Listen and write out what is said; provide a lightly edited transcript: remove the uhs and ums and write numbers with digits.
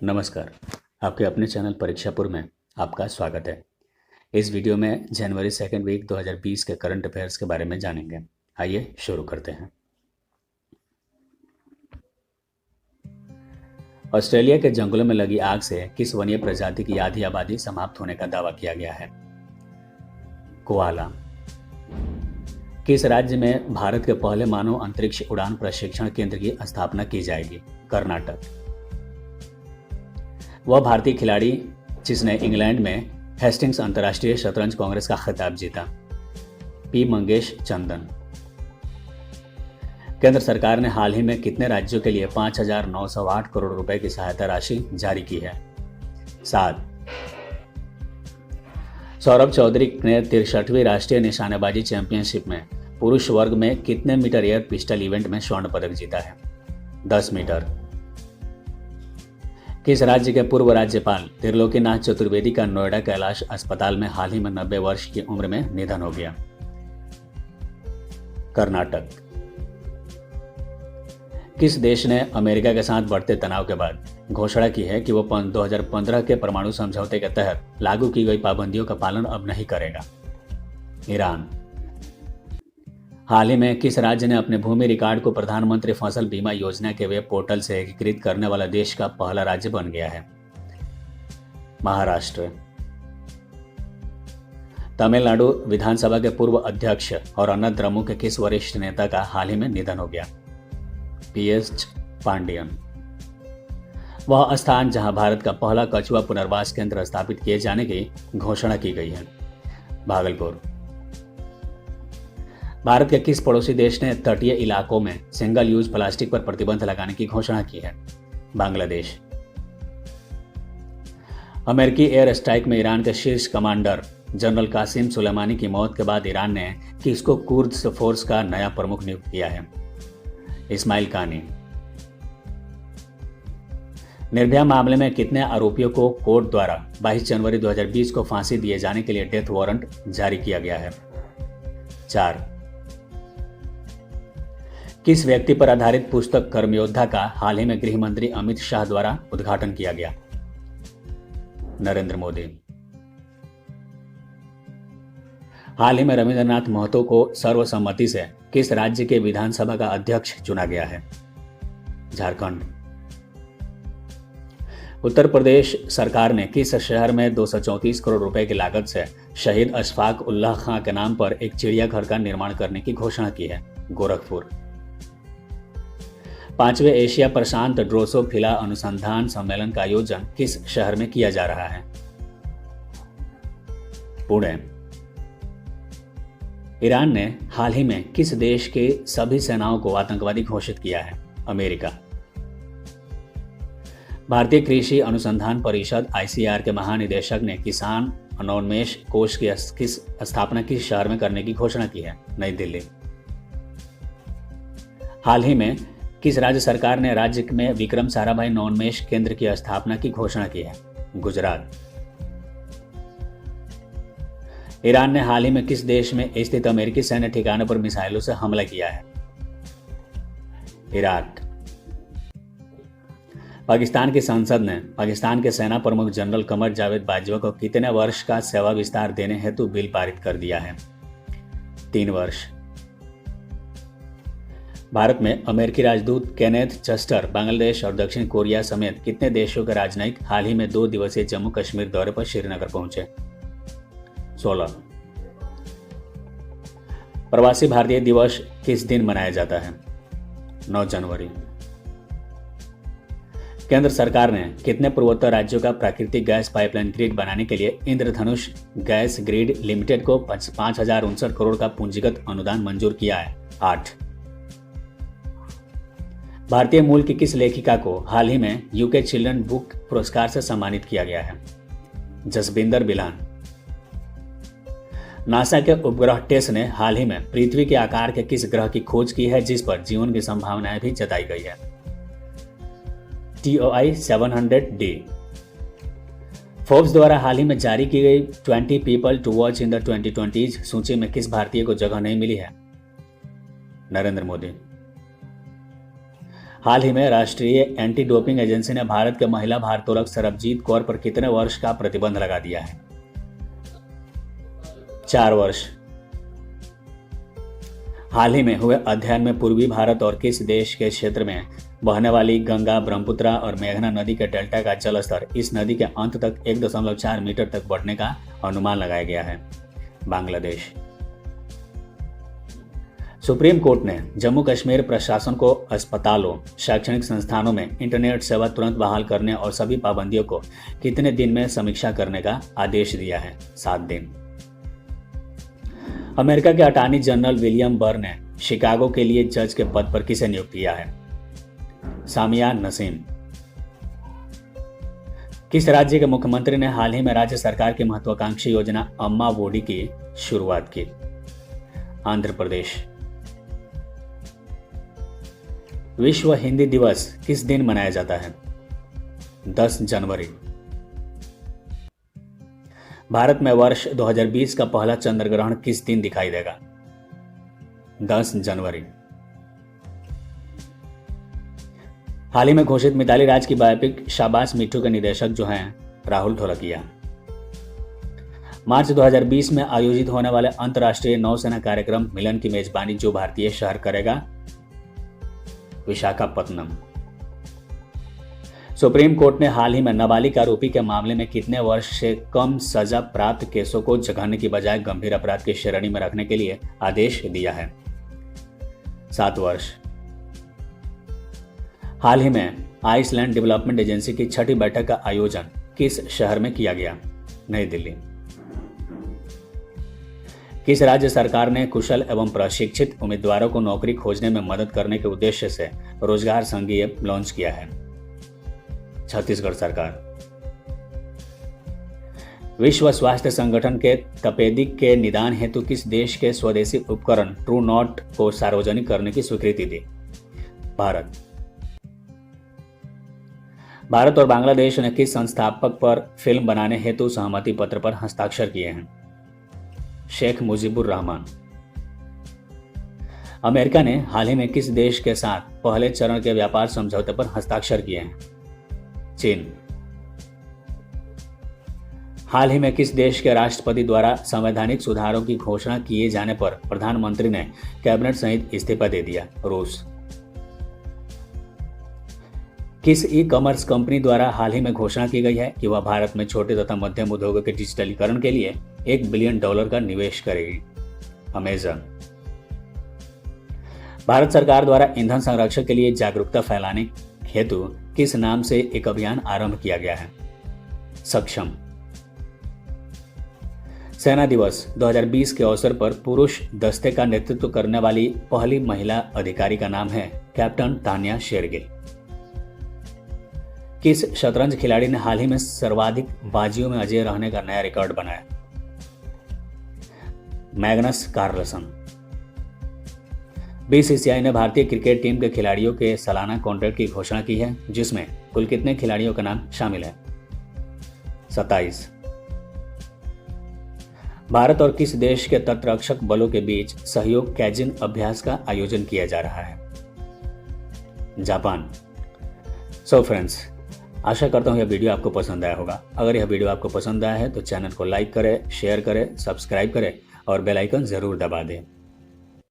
नमस्कार। आपके अपने चैनल परीक्षापुर में आपका स्वागत है। इस वीडियो में जनवरी सेकेंड वीक 2020 के करंट अफेयर्स के बारे में जानेंगे। आइए शुरू करते हैं। ऑस्ट्रेलिया के जंगलों में लगी आग से किस वन्य प्रजाति की आधी आबादी समाप्त होने का दावा किया गया है? कोआला। किस राज्य में भारत के पहले मानव अंतरिक्ष उड़ान प्रशिक्षण केंद्र की स्थापना की जाएगी? कर्नाटक। वह भारतीय खिलाड़ी जिसने इंग्लैंड में हेस्टिंग्स अंतर्राष्ट्रीय शतरंज कांग्रेस का खिताब जीता? पी मंगेश चंदन। केंद्र सरकार ने हाल ही में कितने राज्यों के लिए 5,908 करोड़ रुपए की सहायता राशि जारी की है? 7। सौरभ चौधरी ने 63वीं राष्ट्रीय निशानेबाजी चैंपियनशिप में पुरुष वर्ग में कितने मीटर एयर पिस्टल इवेंट में स्वर्ण पदक जीता है? 10 मीटर। किस राज्य के पूर्व राज्यपाल त्रिलोकीनाथ चतुर्वेदी का नोएडा कैलाश अस्पताल में हाल ही में 90 वर्ष की उम्र में निधन हो गया? कर्नाटक। किस देश ने अमेरिका के साथ बढ़ते तनाव के बाद घोषणा की है कि वो 2015 के परमाणु समझौते के तहत लागू की गई पाबंदियों का पालन अब नहीं करेगा? ईरान। हाल ही में किस राज्य ने अपने भूमि रिकॉर्ड को प्रधानमंत्री फसल बीमा योजना के वेब पोर्टल से एकीकृत करने वाला देश का पहला राज्य बन गया है? महाराष्ट्र। तमिलनाडु विधानसभा के पूर्व अध्यक्ष और अन्ना द्रमुक के किस वरिष्ठ नेता का हाल ही में निधन हो गया? पीएच पांडियन। वह स्थान जहां भारत का पहला कछुआ पुनर्वास केंद्र स्थापित किए जाने की घोषणा की गई है? भागलपुर। भारत के किस पड़ोसी देश ने तटीय इलाकों में सिंगल यूज प्लास्टिक पर प्रतिबंध लगाने की घोषणा की है? बांग्लादेश। अमेरिकी एयर स्ट्राइक में ईरान के शीर्ष कमांडर जनरल कासिम सुलेमानी की मौत के बाद ईरान ने किसको कुर्द्स फोर्स का नया प्रमुख नियुक्त किया है? इस्माइल कानी। निर्भया मामले में कितने आरोपियों को कोर्ट द्वारा 22 जनवरी 2020 को फांसी दिए जाने के लिए डेथ वारंट जारी किया गया है? 4। किस व्यक्ति पर आधारित पुस्तक कर्मयोद्धा का हाल ही में गृह मंत्री अमित शाह द्वारा उद्घाटन किया गया? नरेंद्र मोदी। हाल ही में रविंद्रनाथ महतो को सर्वसम्मति से किस राज्य के विधानसभा का अध्यक्ष चुना गया है? झारखंड। उत्तर प्रदेश सरकार ने किस शहर में 234 करोड़ रुपए की लागत से शहीद अशफाक उल्लाह खां के नाम पर एक चिड़ियाघर का निर्माण करने की घोषणा की है? गोरखपुर। 5वें एशिया प्रशांत ड्रोसोफिला अनुसंधान सम्मेलन का आयोजन किस शहर में किया जा रहा है? पुणे। ईरान ने हाल ही में किस देश के सभी सेनाओं को आतंकवादी घोषित किया है? अमेरिका। भारतीय कृषि अनुसंधान परिषद आईसीआर के महानिदेशक ने किसान अनोन्मेष कोष की स्थापना किस शहर में करने की घोषणा की है? नई दिल्ली। हाल ही में किस राज्य सरकार ने राज्य में विक्रम साराभाई नवोन्मेष केंद्र की स्थापना की घोषणा की है? गुजरात। ईरान ने हाल ही में किस देश में स्थित अमेरिकी सैन्य ठिकानों पर मिसाइलों से हमला किया है? इराक। पाकिस्तान की संसद ने पाकिस्तान के सेना प्रमुख जनरल कमर जावेद बाजवा को कितने वर्ष का सेवा विस्तार देने हेतु बिल पारित कर दिया है? 3 वर्ष। भारत में अमेरिकी राजदूत केनेथ जस्टर बांग्लादेश और दक्षिण कोरिया समेत कितने देशों के राजनयिक हाल ही में 2 दिवसीय जम्मू कश्मीर दौरे पर श्रीनगर पहुंचे? 16। प्रवासी भारतीय दिवस किस दिन मनाया जाता है? 9 जनवरी। केंद्र सरकार ने कितने पूर्वोत्तर राज्यों का प्राकृतिक गैस पाइपलाइन ग्रिड बनाने के लिए इंद्रधनुष गैस ग्रिड लिमिटेड को 5,069 करोड़ का पूंजीगत अनुदान मंजूर किया है? 8। भारतीय मूल की किस लेखिका को हाल ही में यूके चिल्ड्रन बुक पुरस्कार से सम्मानित किया गया है? जसबिंदर बिलान। नासा के उपग्रह टेस ने हाल ही में पृथ्वी के आकार के किस ग्रह की खोज की है जिस पर जीवन की संभावनाएं भी जताई गई है? TOI 700D। फोर्ब्स द्वारा हाल ही में जारी की गई 20 people to watch in the 2020 सूची में किस भारतीय को जगह नहीं मिली है? नरेंद्र मोदी। हाल ही में राष्ट्रीय एंटी डोपिंग एजेंसी ने भारत के महिला भारोत्तोलक सरबजीत कौर पर कितने वर्ष का प्रतिबंध लगा दिया है? 4 वर्ष। हाल ही में हुए अध्ययन में पूर्वी भारत और किस देश के क्षेत्र में बहने वाली गंगा, ब्रह्मपुत्र और मेघना नदी के डेल्टा का जलस्तर इस नदी के अंत तक 1.4 मीटर तक बढ़ने का अनुमान लगाया गया है? बांग्लादेश। सुप्रीम कोर्ट ने जम्मू कश्मीर प्रशासन को अस्पतालों, शैक्षणिक संस्थानों में इंटरनेट सेवा तुरंत बहाल करने और सभी पाबंदियों को कितने दिन में समीक्षा करने का आदेश दिया है? 7 दिन। अमेरिका के अटॉर्नी जनरल विलियम बर ने शिकागो के लिए जज के पद पर किसे नियुक्त किया है? सामिया नसीम। किस राज्य के मुख्यमंत्री ने हाल ही में राज्य सरकार की महत्वाकांक्षी योजना अम्मा वोडी की शुरुआत की? आंध्र प्रदेश। विश्व हिंदी दिवस किस दिन मनाया जाता है? 10 जनवरी। भारत में वर्ष 2020 का पहला चंद्र ग्रहण किस दिन दिखाई देगा? 10 जनवरी। हाल ही में घोषित मिताली राज की बायोपिक शाबाश मिठू के निर्देशक जो हैं राहुल ढोलकिया। मार्च 2020 में आयोजित होने वाले अंतर्राष्ट्रीय नौसेना कार्यक्रम मिलन की मेजबानी जो भारतीय शहर करेगा? विशाखापत्तनम। सुप्रीम कोर्ट ने हाल ही में नाबालिग आरोपी के मामले में कितने वर्ष से कम सजा प्राप्त केसों को जघन्य की बजाय गंभीर अपराध की श्रेणी में रखने के लिए आदेश दिया है? 7 वर्ष। हाल ही में आइसलैंड डेवलपमेंट एजेंसी की 6ठी बैठक का आयोजन किस शहर में किया गया? नई दिल्ली। किस राज्य सरकार ने कुशल एवं प्रशिक्षित उम्मीदवारों को नौकरी खोजने में मदद करने के उद्देश्य से रोजगार संघी ऐप लॉन्च किया है? छत्तीसगढ़ सरकार। विश्व स्वास्थ्य संगठन के तपेदिक के निदान हेतु किस देश के स्वदेशी उपकरण ट्रू नॉट को सार्वजनिक करने की स्वीकृति दी? भारत। भारत और बांग्लादेश ने किस संस्थापक पर फिल्म बनाने हेतु सहमति पत्र पर हस्ताक्षर किए हैं? शेख मुजीबुर रहमान। अमेरिका ने हाल ही में किस देश के साथ पहले चरण के व्यापार समझौते पर हस्ताक्षर किए हैं? चीन। हाल ही में किस देश के राष्ट्रपति द्वारा संवैधानिक सुधारों की घोषणा किए जाने पर प्रधानमंत्री ने कैबिनेट सहित इस्तीफा दे दिया? रूस। किस ई कॉमर्स कंपनी द्वारा हाल ही में घोषणा की गई है कि वह भारत में छोटे तथा मध्यम उद्योगों के डिजिटलीकरण के लिए $1 बिलियन का निवेश करेगी? अमेजन। भारत सरकार द्वारा ईंधन संरक्षण के लिए जागरूकता फैलाने हेतु किस नाम से एक अभियान आरंभ किया गया है? सक्षम। सेना दिवस 2020 के अवसर पर पुरुष दस्ते का नेतृत्व करने वाली पहली महिला अधिकारी का नाम है कैप्टन तान्या शेरगिल। किस शतरंज खिलाड़ी ने हाल ही में सर्वाधिक बाजियों में अजय रहने का नया रिकॉर्ड बनाया? Magnus Carlsen. बीसीसीआई ने भारतीय क्रिकेट टीम के खिलाड़ियों के सालाना कॉन्ट्रैक्ट की घोषणा की है, जिसमें कुल कितने खिलाड़ियों का नाम शामिल है? 27। भारत और किस देश के तटरक्षक बलों के बीच सहयोग कैजिन अभ्यास का आयोजन किया जा रहा है? जापान। सो फ्रेंड्स, आशा करता हूँ यह वीडियो आपको पसंद आया होगा। अगर यह वीडियो आपको पसंद आया है तो चैनल को लाइक करें, शेयर करें, सब्सक्राइब करें और बेल आइकन जरूर दबा दें।